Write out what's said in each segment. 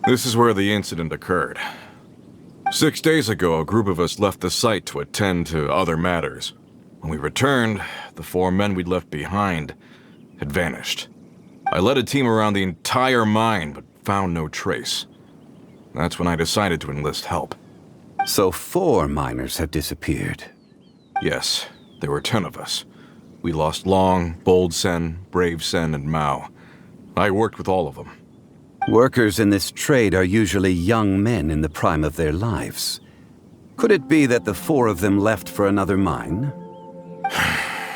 This is where the incident occurred. 6 days ago, a group of us left the site to attend to other matters. When we returned, the 4 men we'd left behind had vanished. I led a team around the entire mine, but found no trace. That's when I decided to enlist help. So 4 miners have disappeared. Yes, there were 10 of us. We lost Long, Bold Sen, Brave Sen, and Mao. I worked with all of them. Workers in this trade are usually young men in the prime of their lives. Could it be that the 4 of them left for another mine?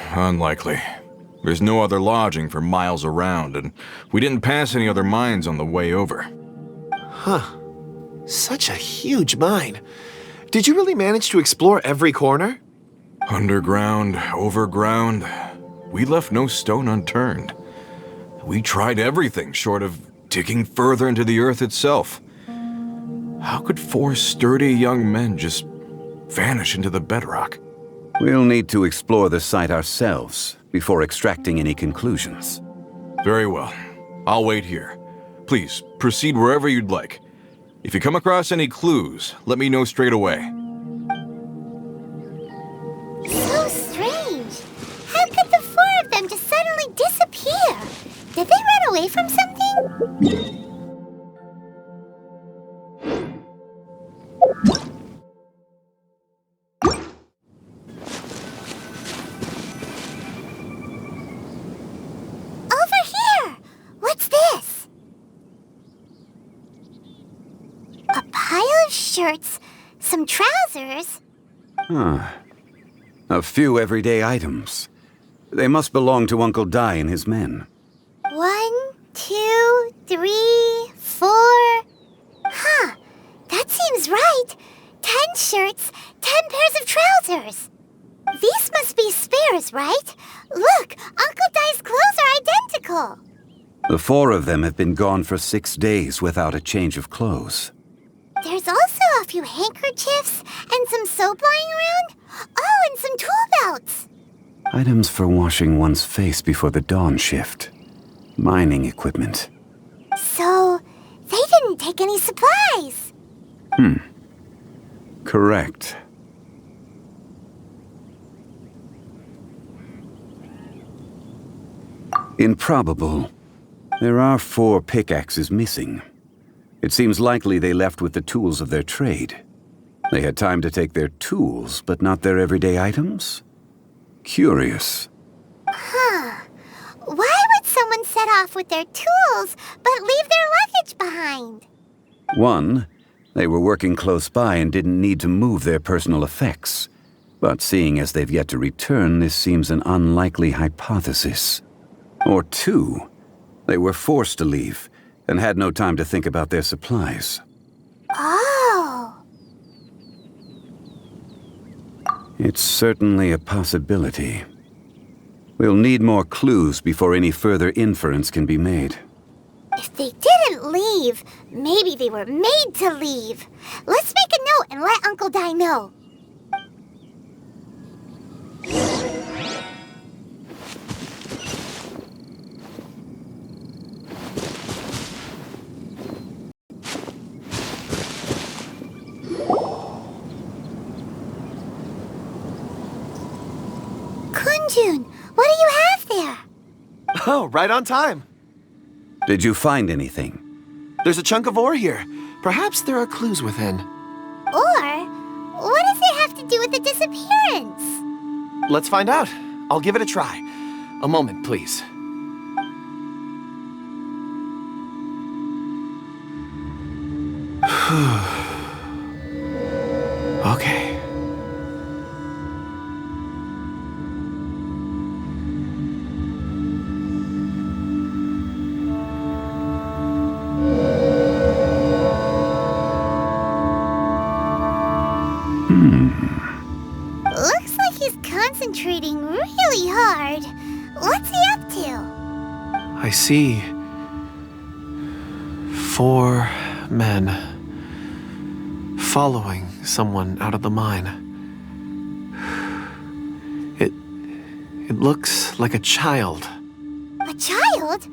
Unlikely. There's no other lodging for miles around, and we didn't pass any other mines on the way over. Huh. Such a huge mine. Did you really manage to explore every corner? Underground, overground. We left no stone unturned. We tried everything short of digging further into the earth itself. How could 4 sturdy young men just vanish into the bedrock? We'll need to explore the site ourselves before extracting any conclusions. Very well. I'll wait here. Please, proceed wherever you'd like. If you come across any clues, let me know straight away. So strange. How could the 4 of them just suddenly disappear? Did they run away from something? Over here! What's this? A pile of shirts, some trousers. A few everyday items. They must belong to Uncle Dai and his men. 1, 2, 3, 4. Huh, that seems right. 10 shirts, 10 pairs of trousers. These must be spares, right? Look, Uncle Dai's clothes are identical. The 4 of them have been gone for 6 days without a change of clothes. There's also a few handkerchiefs and some soap lying around. Oh, and some tool belts. Items for washing one's face before the dawn shift. Mining equipment. So, they didn't take any supplies. Correct. Improbable. There are 4 pickaxes missing. It seems likely they left with the tools of their trade. They had time to take their tools, but not their everyday items? Curious. Huh. Why would someone set off with their tools, but leave their luggage behind? 1, they were working close by and didn't need to move their personal effects. But seeing as they've yet to return, this seems an unlikely hypothesis. Or 2, they were forced to leave and had no time to think about their supplies. Oh. It's certainly a possibility. We'll need more clues before any further inference can be made. If they didn't leave, maybe they were made to leave. Let's make a note and let Uncle Dai know. Kun Jun, what do you have there? Oh, right on time. Did you find anything? There's a chunk of ore here. Perhaps there are clues within. Or, what does it have to do with the disappearance? Let's find out. I'll give it a try. A moment, please. Okay. Looks like he's concentrating really hard. What's he up to? I see 4 men following someone out of the mine. It looks like a child. A child?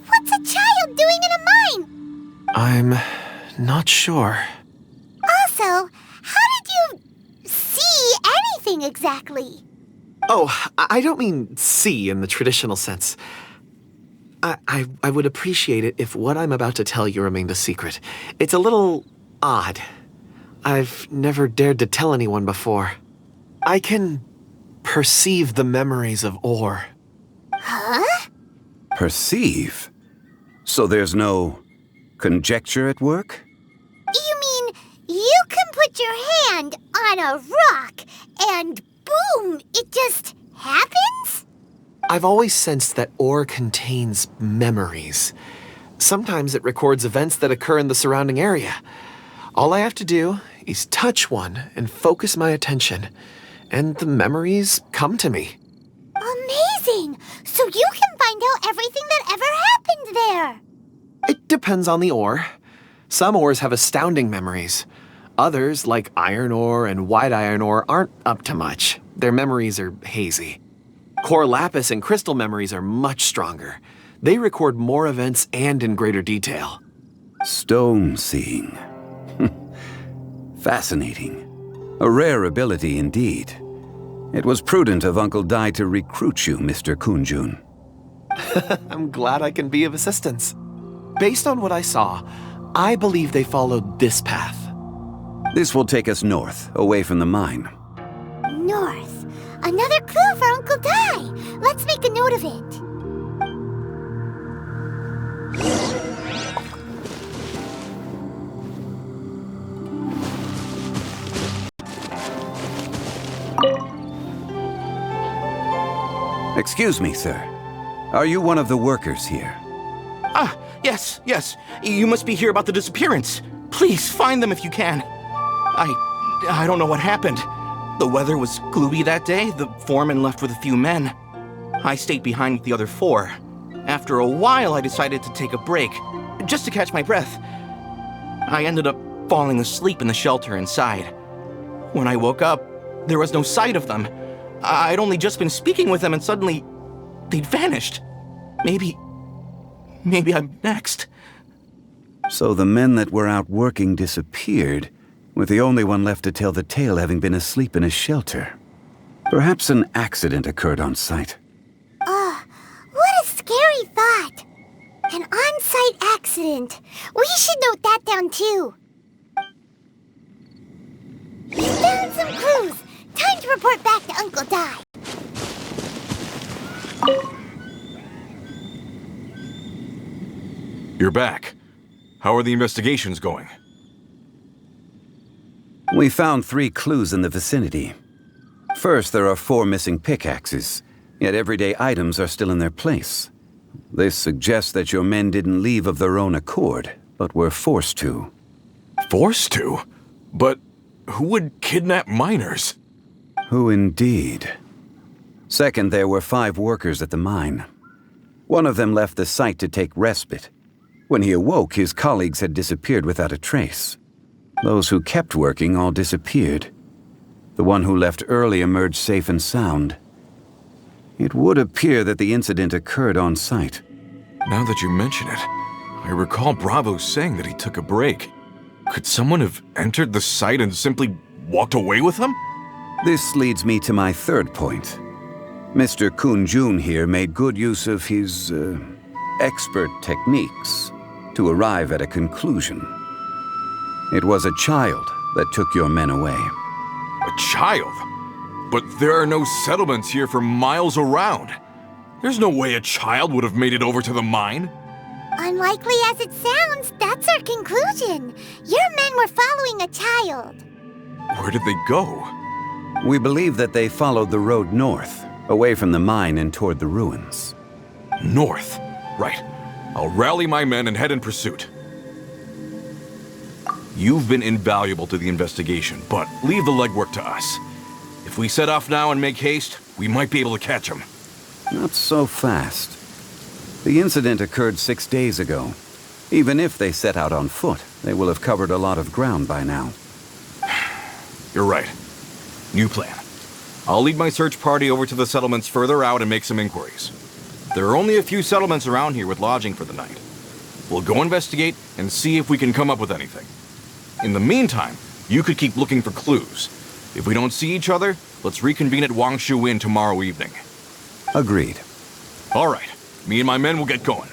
What's a child doing in a mine? I'm not sure. Also, how did you see anything exactly? Oh, I don't mean see in the traditional sense. I would appreciate it if what I'm about to tell you remained a secret. It's a little odd. I've never dared to tell anyone before. I can perceive the memories of Or. Huh? Perceive? So there's no conjecture at work? You mean you can put your hand on a rock and boom, it just happens? I've always sensed that Or contains memories. Sometimes it records events that occur in the surrounding area. All I have to do is touch one and focus my attention, and the memories come to me. Amazing! So you can find out everything that ever happened there. It depends on the ore. Some ores have astounding memories. Others, like iron ore and white iron ore, aren't up to much. Their memories are hazy. Core lapis and crystal memories are much stronger. They record more events and in greater detail. Stone seeing. Fascinating. A rare ability indeed. It was prudent of Uncle Dai to recruit you, Mr. Kun Jun. I'm glad I can be of assistance. Based on what I saw, I believe they followed this path. This will take us north, away from the mine. North. Another clue for Uncle Dai. Let's make a note of it. Excuse me, sir. Are you one of the workers here? Ah, yes. You must be here about the disappearance. Please, find them if you can. I don't know what happened. The weather was gloomy that day. The foreman left with a few men. I stayed behind with the other 4. After a while, I decided to take a break, just to catch my breath. I ended up falling asleep in the shelter inside. When I woke up, there was no sight of them. I'd only just been speaking with them and suddenly they'd vanished. Maybe I'm next. So the men that were out working disappeared, with the only one left to tell the tale having been asleep in a shelter. Perhaps an accident occurred on site. What a scary thought. An on-site accident. We should note that down too. We found some clues. Time to report back to Uncle Dai. You're back. How are the investigations going? We found 3 clues in the vicinity. First, there are 4 missing pickaxes, yet everyday items are still in their place. This suggests that your men didn't leave of their own accord, but were forced to. Forced to? But who would kidnap miners? Who indeed? Second, there were 5 workers at the mine. One of them left the site to take respite. When he awoke, his colleagues had disappeared without a trace. Those who kept working all disappeared. The one who left early emerged safe and sound. It would appear that the incident occurred on site. Now that you mention it, I recall Bravo saying that he took a break. Could someone have entered the site and simply walked away with him? This leads me to my third point. Mr. Kun Jun here made good use of his, expert techniques to arrive at a conclusion. It was a child that took your men away. A child? But there are no settlements here for miles around. There's no way a child would have made it over to the mine. Unlikely as it sounds, that's our conclusion. Your men were following a child. Where did they go? We believe that they followed the road north, away from the mine and toward the ruins. North. Right. I'll rally my men and head in pursuit. You've been invaluable to the investigation, but leave the legwork to us. If we set off now and make haste, we might be able to catch them. Not so fast. The incident occurred 6 days ago. Even if they set out on foot, they will have covered a lot of ground by now. You're right. New plan. I'll lead my search party over to the settlements further out and make some inquiries. There are only a few settlements around here with lodging for the night. We'll go investigate and see if we can come up with anything. In the meantime, you could keep looking for clues. If we don't see each other, let's reconvene at Wangshu Inn tomorrow evening. Agreed. All right, me and my men will get going.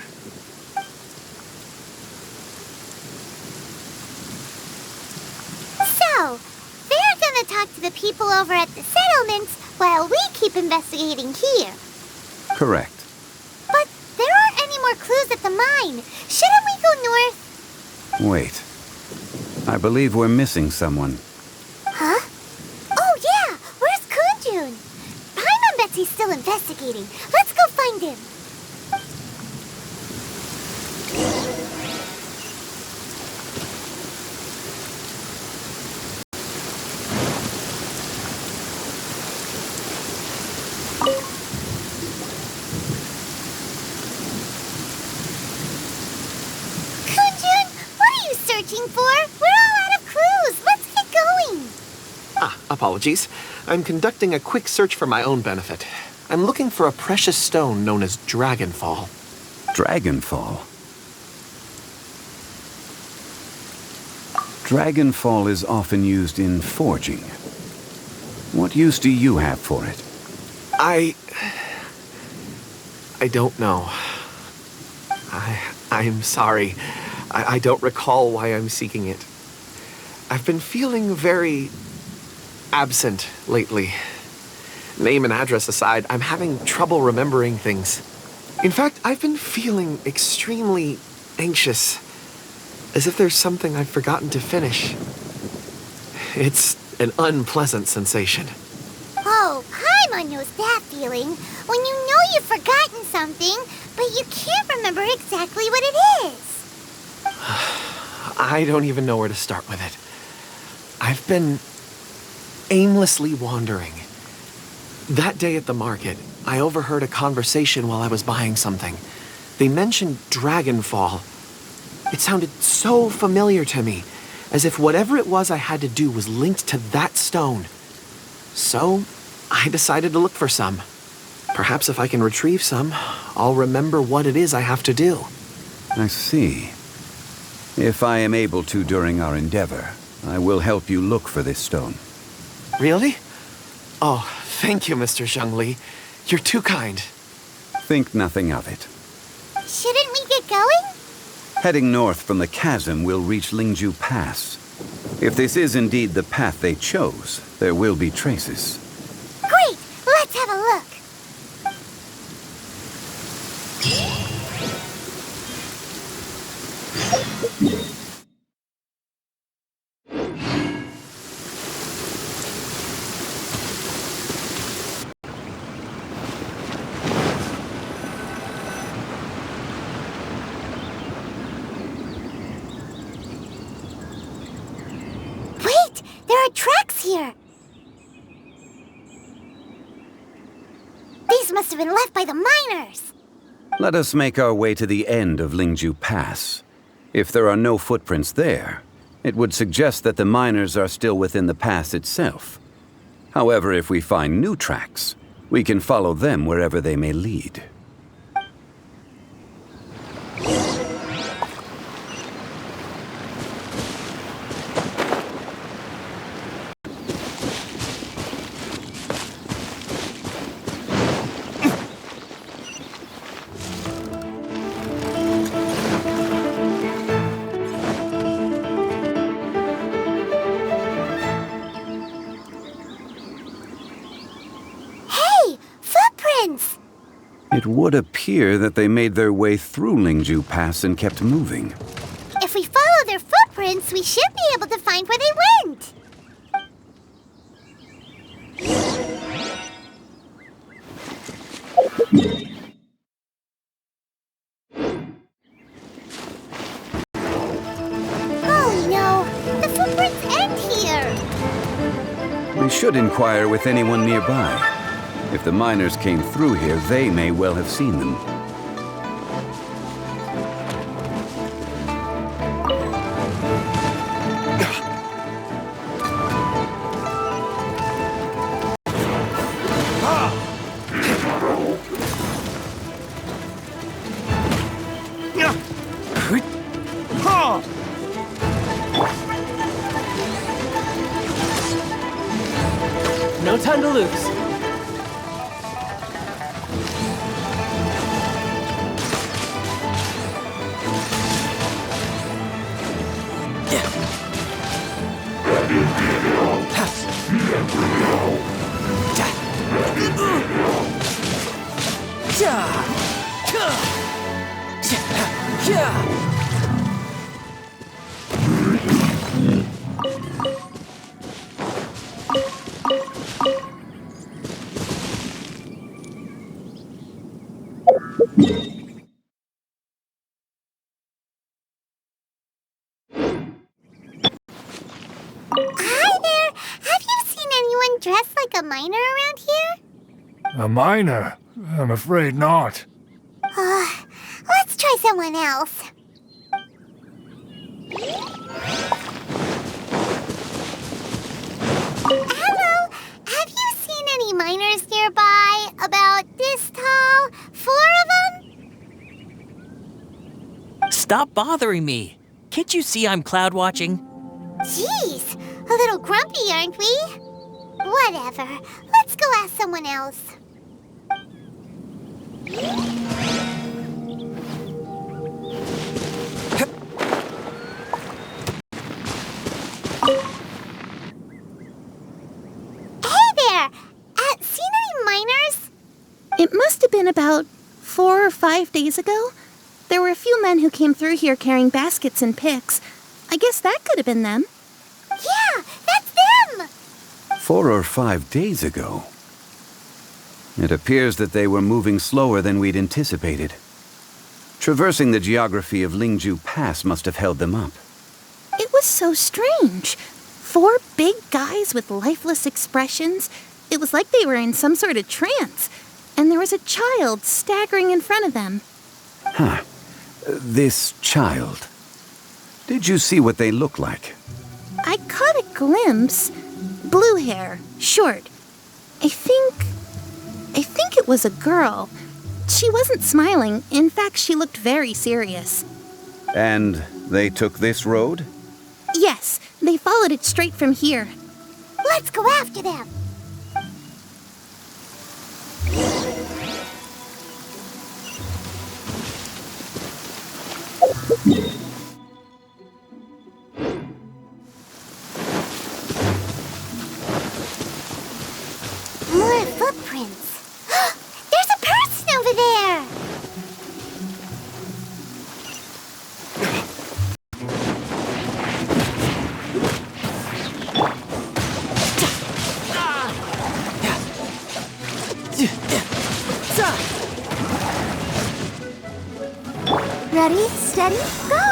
So, they're gonna talk to the people over at the settlements while we keep investigating here. Correct. But there aren't any more clues at the mine. Shouldn't we go north? Wait. I believe we're missing someone. Huh? Oh yeah! Where's Kun Jun? Paimon bets he's still investigating. Let's go find him. Kun Jun, what are you searching for? We're all out of clues. Let's get going. Apologies. I'm conducting a quick search for my own benefit. I'm looking for a precious stone known as Dragonfall. Dragonfall? Dragonfall is often used in forging. What use do you have for it? I don't know. I'm sorry. I don't recall why I'm seeking it. I've been feeling very absent lately. Name and address aside, I'm having trouble remembering things. In fact, I've been feeling extremely anxious, as if there's something I've forgotten to finish. It's an unpleasant sensation. Oh, Paimon knows that feeling. When you know you've forgotten something, but you can't remember exactly what it is. I don't even know where to start with it. I've been aimlessly wandering. That day at the market, I overheard a conversation while I was buying something. They mentioned Dragonfall. It sounded so familiar to me, as if whatever it was I had to do was linked to that stone. So, I decided to look for some. Perhaps if I can retrieve some, I'll remember what it is I have to do. I see. If I am able to during our endeavor, I will help you look for this stone. Really? Oh, thank you, Mr. Zhongli. You're too kind. Think nothing of it. Shouldn't we get going? Heading north from the chasm, we'll reach Lingju Pass. If this is indeed the path they chose, there will be traces. Great! Let's have a look. Wait! There are tracks here! These must have been left by the miners! Let us make our way to the end of Lingju Pass. If there are no footprints there, it would suggest that the miners are still within the pass itself. However, if we find new tracks, we can follow them wherever they may lead. Hey! Footprints! It would appear that they made their way through Lingju Pass and kept moving. If we follow their footprints, we should be able to find where they went! Oh no! The footprints end here! We should inquire with anyone nearby. If the miners came through here, they may well have seen them. No time to lose. Hi there! Have you seen anyone dressed like a miner around here? A miner? I'm afraid not. Let's try someone else. Hello! Have you seen any miners nearby? About this tall? 4 of them? Stop bothering me. Can't you see I'm cloud watching? Jeez, a little grumpy, aren't we? Whatever. Let's go ask someone else. Hey there! Seen any miners? It must have been about 4 or 5 days ago. There were a few men who came through here carrying baskets and picks. I guess that could have been them. Yeah, that's them! 4 or 5 days ago. It appears that they were moving slower than we'd anticipated. Traversing the geography of Lingju Pass must have held them up. It was so strange. 4 big guys with lifeless expressions. It was like they were in some sort of trance. And there was a child staggering in front of them. Huh. This child. Did you see what they look like? I caught a glimpse. Blue hair, short. I think it was a girl. She wasn't smiling. In fact, she looked very serious. And they took this road? Yes, they followed it straight from here. Let's go after them! More footprints. There's a person over there! Ready, steady, go!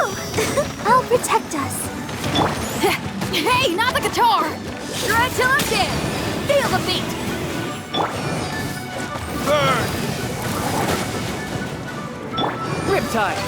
I'll protect us. Hey, not the guitar! Shred till I'm dead! Feel the beat! Burn! Riptide.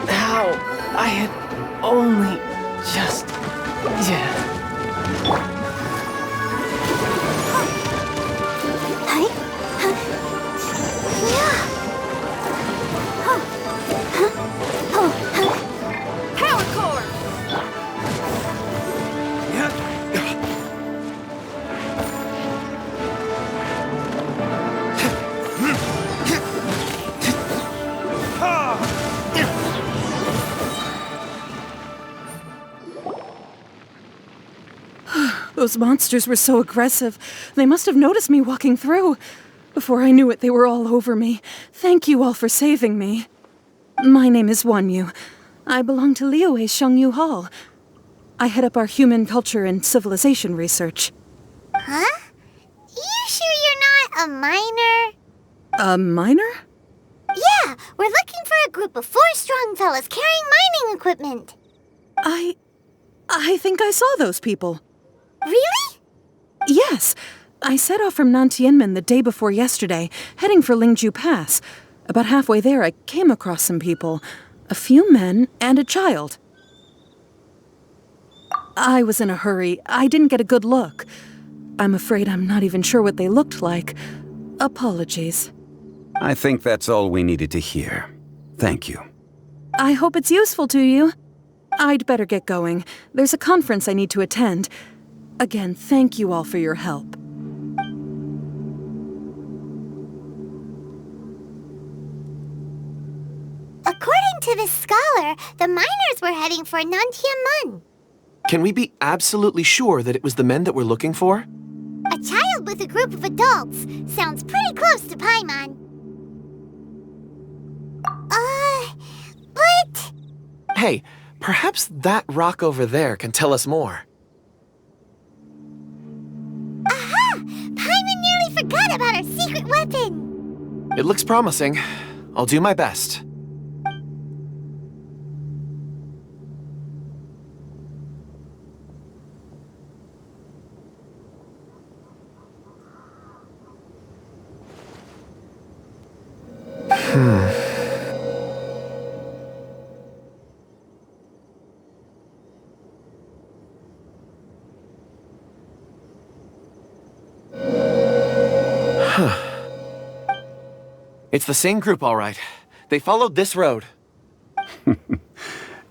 How I had only just... Power core! Those monsters were so aggressive. They must have noticed me walking through. Before I knew it, they were all over me. Thank you all for saving me. My name is Wanyu. I belong to Liyue's Shengyu Hall. I head up our human culture and civilization research. Huh? You sure you're not a miner? A miner? Yeah, we're looking for a group of 4 strong fellas carrying mining equipment. I think I saw those people. Really? Yes. I set off from Nantianmen the day before yesterday, heading for Lingju Pass. About halfway there, I came across some people. A few men and a child. I was in a hurry. I didn't get a good look. I'm afraid I'm not even sure what they looked like. Apologies. I think that's all we needed to hear. Thank you. I hope it's useful to you. I'd better get going. There's a conference I need to attend. Again, thank you all for your help. According to this scholar, the miners were heading for Nantianmen. Can we be absolutely sure that it was the men that we're looking for? A child with a group of adults sounds pretty close to Paimon. But... Hey, perhaps that rock over there can tell us more. Aha! Paimon nearly forgot about our secret weapon! It looks promising. I'll do my best. It's the same group, all right. They followed this road.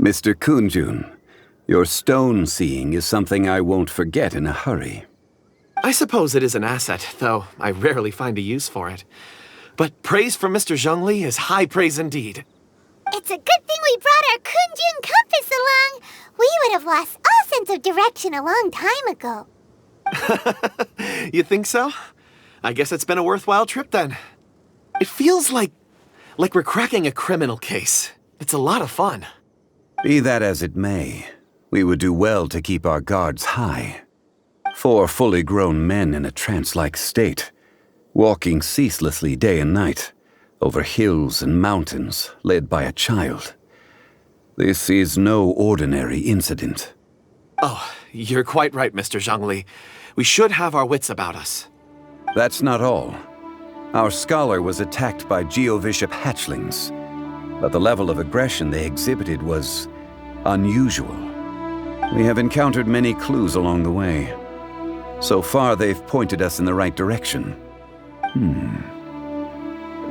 Mr. Kun Jun, your stone seeing is something I won't forget in a hurry. I suppose it is an asset, though I rarely find a use for it. But praise from Mr. Zhongli is high praise indeed. It's a good thing we brought our Kun Jun compass along. We would have lost all sense of direction a long time ago. You think so? I guess it's been a worthwhile trip then. It feels like we're cracking a criminal case. It's a lot of fun. Be that as it may, we would do well to keep our guards high. 4 fully grown men in a trance-like state, walking ceaselessly day and night, over hills and mountains, led by a child. This is no ordinary incident. Oh, you're quite right, Mr. Zhongli. We should have our wits about us. That's not all. Our scholar was attacked by Geovishap hatchlings, but the level of aggression they exhibited was unusual. We have encountered many clues along the way. So far, they've pointed us in the right direction.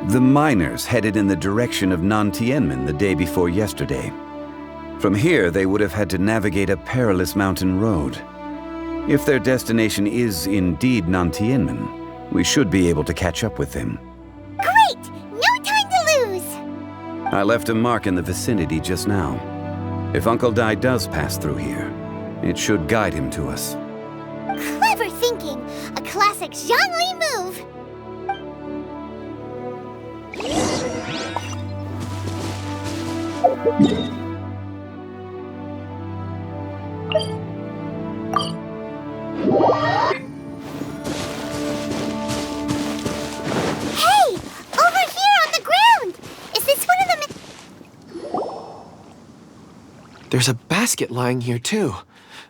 The miners headed in the direction of Nantianmen the day before yesterday. From here, they would have had to navigate a perilous mountain road. If their destination is indeed Nantianmen, we should be able to catch up with them. Great! No time to lose! I left a mark in the vicinity just now. If Uncle Dai does pass through here, it should guide him to us. Clever thinking! A classic Zhongli move! Hey! Over here on the ground! Is this one of the... There's a basket lying here, too.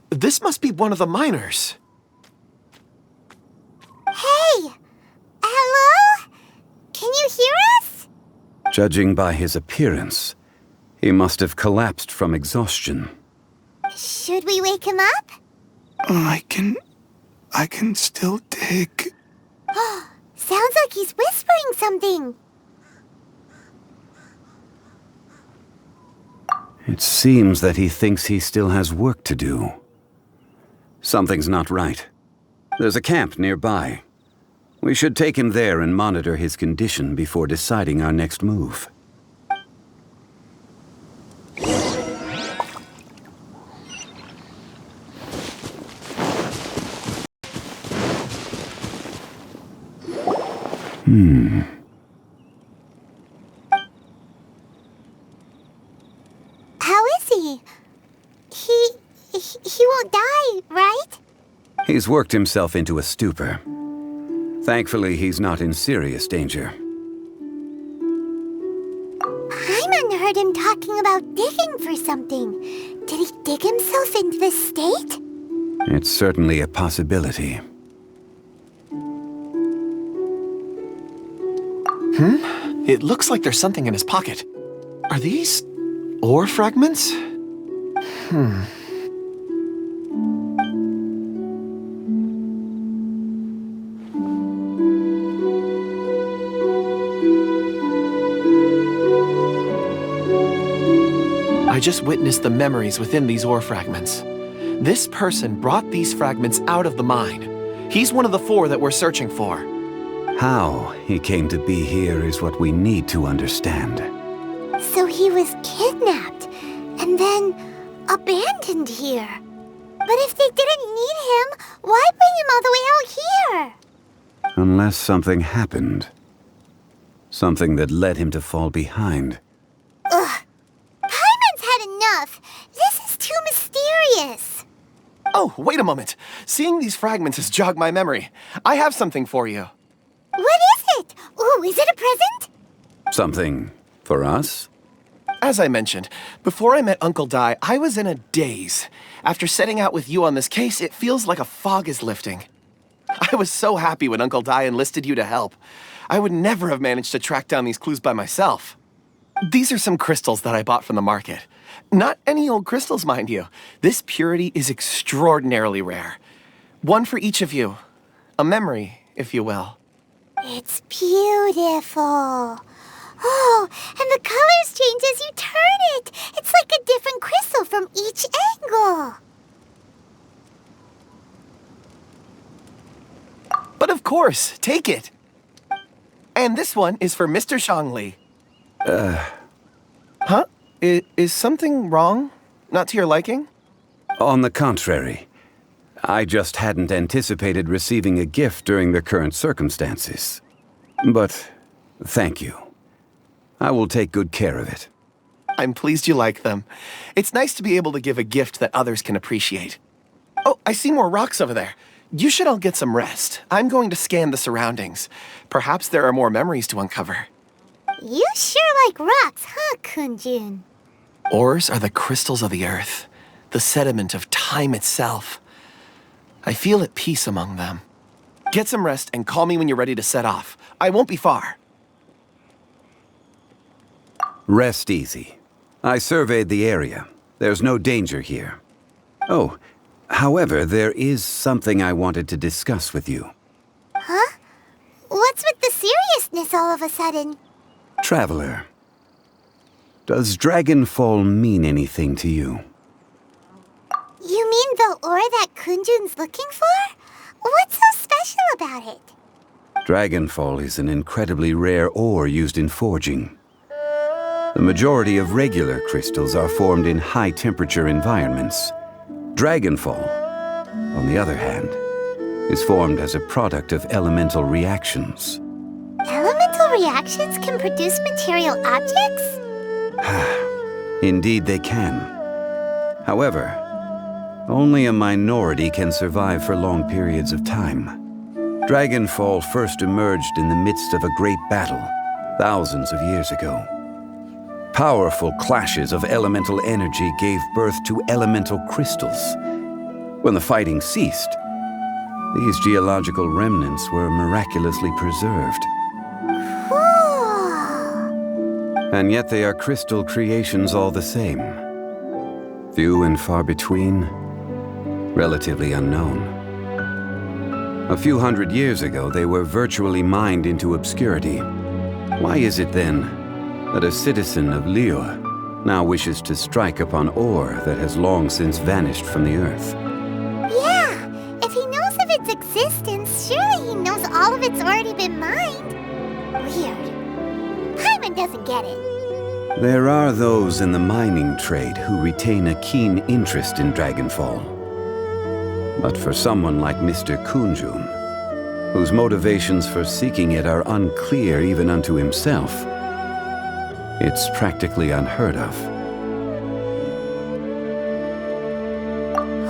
This must be one of the miners. Hey! Hello? Can you hear us? Judging by his appearance, he must have collapsed from exhaustion. Should we wake him up? I can still dig. Sounds like he's whispering something. It seems that he thinks he still has work to do. Something's not right. There's a camp nearby. We should take him there and monitor his condition before deciding our next move. How is he? He won't die, right? He's worked himself into a stupor. Thankfully, he's not in serious danger. Paimon heard him talking about digging for something. Did he dig himself into this state? It's certainly a possibility. It looks like there's something in his pocket. Are these ore fragments? I just witnessed the memories within these ore fragments. This person brought these fragments out of the mine. He's one of the 4 that we're searching for. How he came to be here is what we need to understand. So he was kidnapped and then abandoned here. But if they didn't need him, why bring him all the way out here? Unless something happened. Something that led him to fall behind. Ugh. Paimon's had enough. This is too mysterious. Oh, wait a moment. Seeing these fragments has jogged my memory. I have something for you. What is it? Ooh, is it a present? Something for us? As I mentioned, before I met Uncle Dai, I was in a daze. After setting out with you on this case, it feels like a fog is lifting. I was so happy when Uncle Dai enlisted you to help. I would never have managed to track down these clues by myself. These are some crystals that I bought from the market. Not any old crystals, mind you. This purity is extraordinarily rare. One for each of you. A memory, if you will. It's beautiful. Oh, and the colors change as you turn it. It's like a different crystal from each angle. But of course, take it. And this one is for Mr. Zhongli. Huh? Is something wrong? Not to your liking? On the contrary. I just hadn't anticipated receiving a gift during the current circumstances. But thank you. I will take good care of it. I'm pleased you like them. It's nice to be able to give a gift that others can appreciate. Oh, I see more rocks over there. You should all get some rest. I'm going to scan the surroundings. Perhaps there are more memories to uncover. You sure like rocks, huh, Kun Jun? Ores are the crystals of the earth, the sediment of time itself. I feel at peace among them. Get some rest and call me when you're ready to set off. I won't be far. Rest easy. I surveyed the area. There's no danger here. Oh, however, there is something I wanted to discuss with you. Huh? What's with the seriousness all of a sudden? Traveler, does Dragonfall mean anything to you? You mean the ore that Kun Jun's looking for? What's so special about it? Dragonfall is an incredibly rare ore used in forging. The majority of regular crystals are formed in high-temperature environments. Dragonfall, on the other hand, is formed as a product of elemental reactions. Elemental reactions can produce material objects? Indeed they can. However, only a minority can survive for long periods of time. Dragonfall first emerged in the midst of a great battle, thousands of years ago. Powerful clashes of elemental energy gave birth to elemental crystals. When the fighting ceased, these geological remnants were miraculously preserved. Cool. And yet they are crystal creations all the same. Few and far between, relatively unknown. A few hundred years ago, they were virtually mined into obscurity. Why is it then that a citizen of Liyue now wishes to strike upon ore that has long since vanished from the earth? Yeah, if he knows of its existence, surely he knows all of it's already been mined. Weird. Paimon doesn't get it. There are those in the mining trade who retain a keen interest in Dragonfall. But for someone like Mr. Kun Jun, whose motivations for seeking it are unclear even unto himself, it's practically unheard of.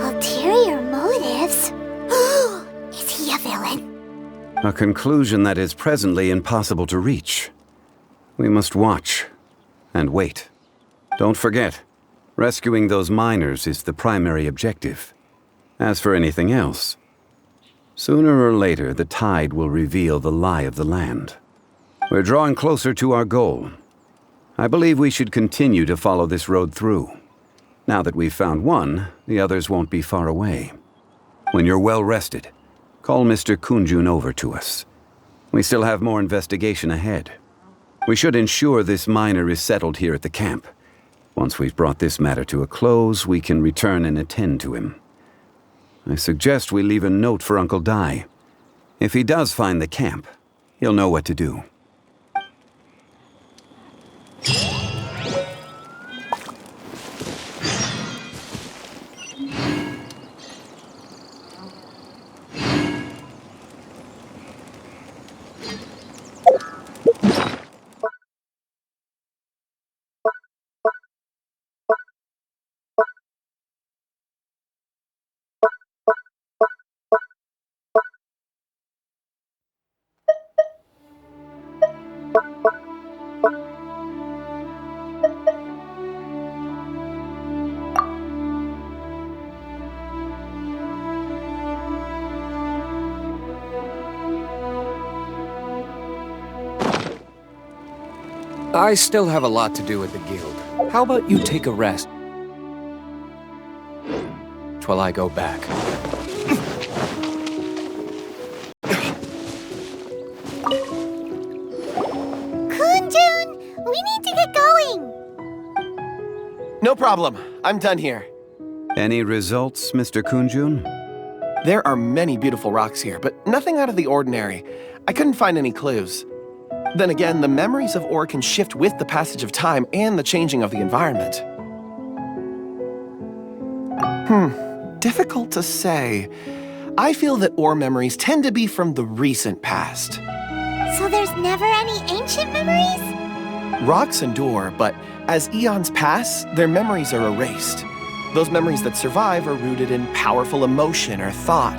Ulterior motives? Is he a villain? A conclusion that is presently impossible to reach. We must watch and wait. Don't forget, rescuing those miners is the primary objective. As for anything else, sooner or later the tide will reveal the lie of the land. We're drawing closer to our goal. I believe we should continue to follow this road through. Now that we've found one, the others won't be far away. When you're well rested, call Mr. Kun Jun over to us. We still have more investigation ahead. We should ensure this miner is settled here at the camp. Once we've brought this matter to a close, we can return and attend to him. I suggest we leave a note for Uncle Dai. If he does find the camp, he'll know what to do. I still have a lot to do at the guild. How about you take a rest while I go back? Kun Jun, we need to get going. No problem. I'm done here. Any results, Mr. Kun Jun? There are many beautiful rocks here, but nothing out of the ordinary. I couldn't find any clues. Then again, the memories of ore can shift with the passage of time and the changing of the environment. Difficult to say. I feel that ore memories tend to be from the recent past. So there's never any ancient memories? Rocks endure, but as eons pass, their memories are erased. Those memories that survive are rooted in powerful emotion or thought.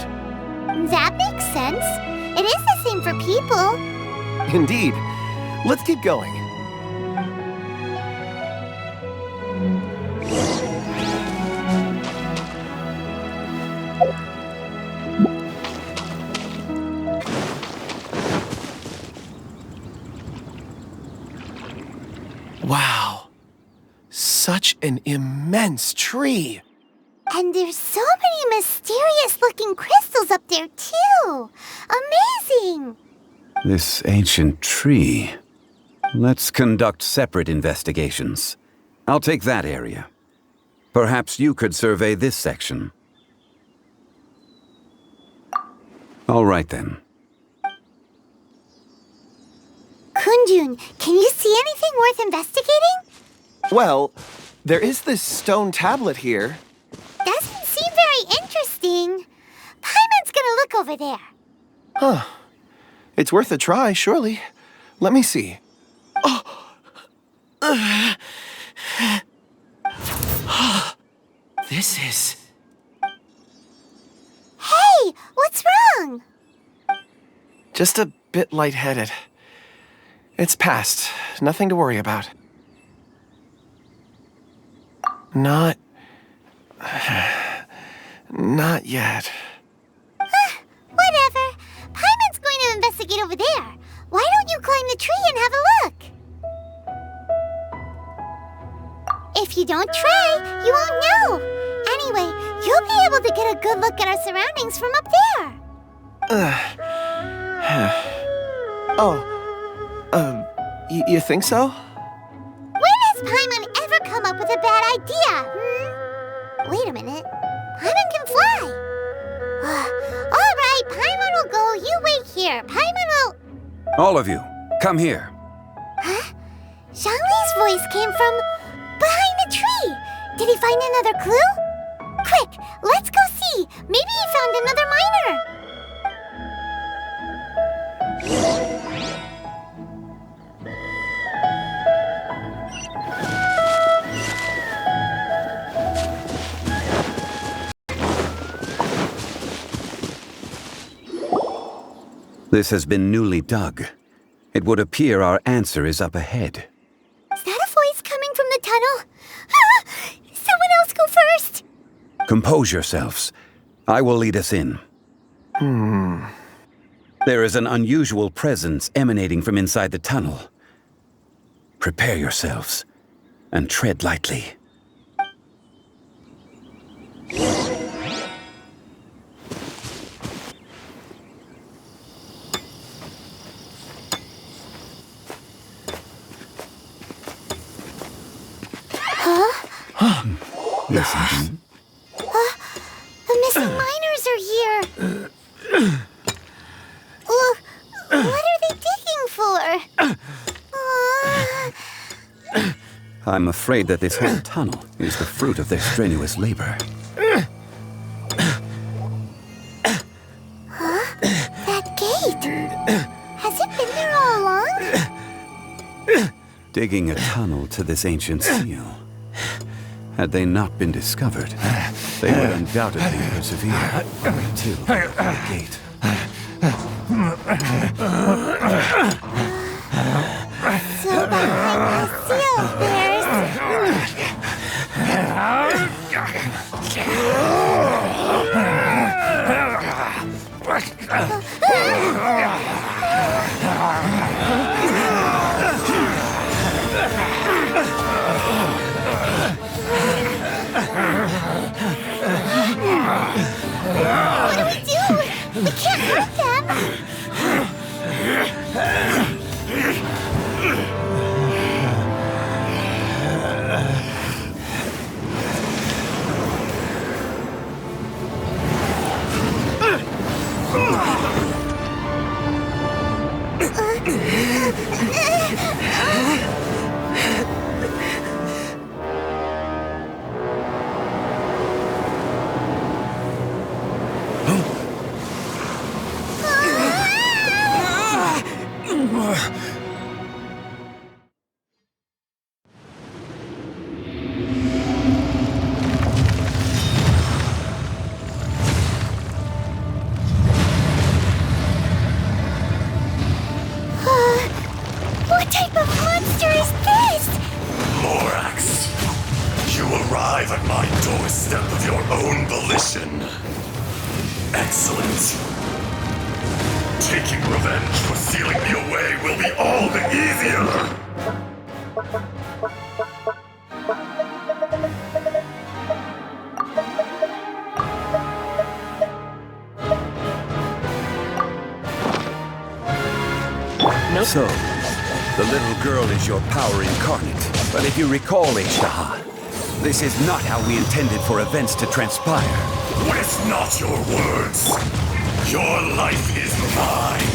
That makes sense. It is the same for people. Indeed. Let's keep going. Wow. Such an immense tree. And there's so many mysterious-looking crystals up there, too. Amazing! This ancient tree. Let's conduct separate investigations. I'll take that area. Perhaps you could survey this section. All right, then. Kun Jun, can you see anything worth investigating? Well, there is this stone tablet here. Doesn't seem very interesting. Paimon's gonna look over there. Huh. It's worth a try, surely. Let me see. This is... Hey, what's wrong? just a bit lightheaded. It's past. Nothing to worry about. Not yet. Whatever. Paimon's going to investigate over there. Why don't you climb the tree and have a look? If you don't try, you won't know. Anyway, you'll be able to get a good look at our surroundings from up there. You think so? When has Paimon ever come up with a bad idea, Wait a minute. Paimon can fly. All right, Paimon will go. You wait here. Paimon will... All of you, come here. Huh? Zhongli's voice came from behind the tree. Did he find another clue? Quick, let's go see. Maybe he found another miner. This has been newly dug. It would appear our answer is up ahead. Is that a voice coming from the tunnel? Someone else go first. Compose yourselves. I will lead us in. There is an unusual presence emanating from inside the tunnel. Prepare yourselves and tread lightly. Listen. The missing miners are here. What are they digging for? I'm afraid that this whole tunnel is the fruit of their strenuous labor. That gate. Has it been there all along? Digging a tunnel to this ancient seal. Had they not been discovered, they would undoubtedly persevere to the gate. So behind the seal there's... What do we do? We can't hurt them. What type of monster is this? Morax, you arrive at my doorstep of your own volition. Excellent. Taking revenge for sealing me away will be all the easier. Nope. So, the little girl is your power incarnate. But if you recall, Azhdaha, this is not how we intended for events to transpire. Waste not your words. Your life is mine.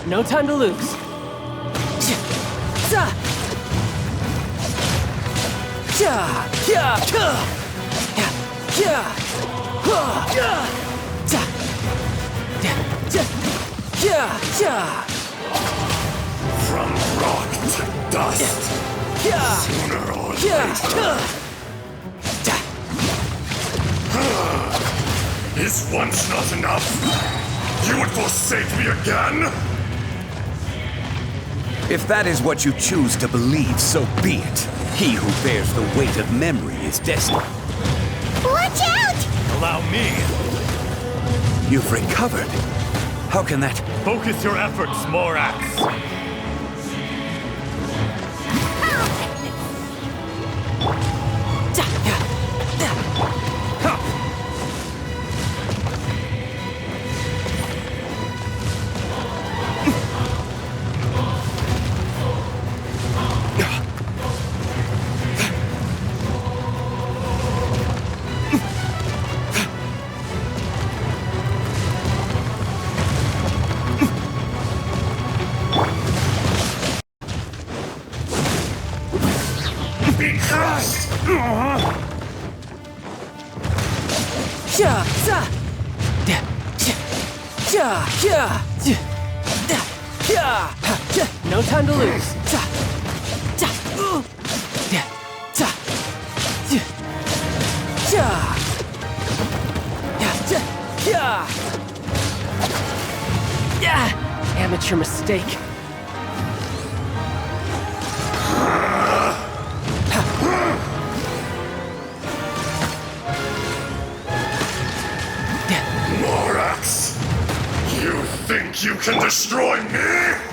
No time to lose. From rock to dust. Sooner or later. Is once not enough? You would forsake me again? If that is what you choose to believe, so be it. He who bears the weight of memory is destined. Watch out! Allow me. You've recovered. How can that... Focus your efforts, Morax. Be crushed! No time to lose. your mistake. Morax! You think you can destroy me?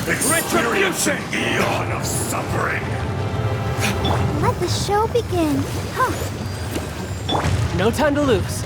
Experience an eon of suffering. Let the show begin. Huh. No time to lose.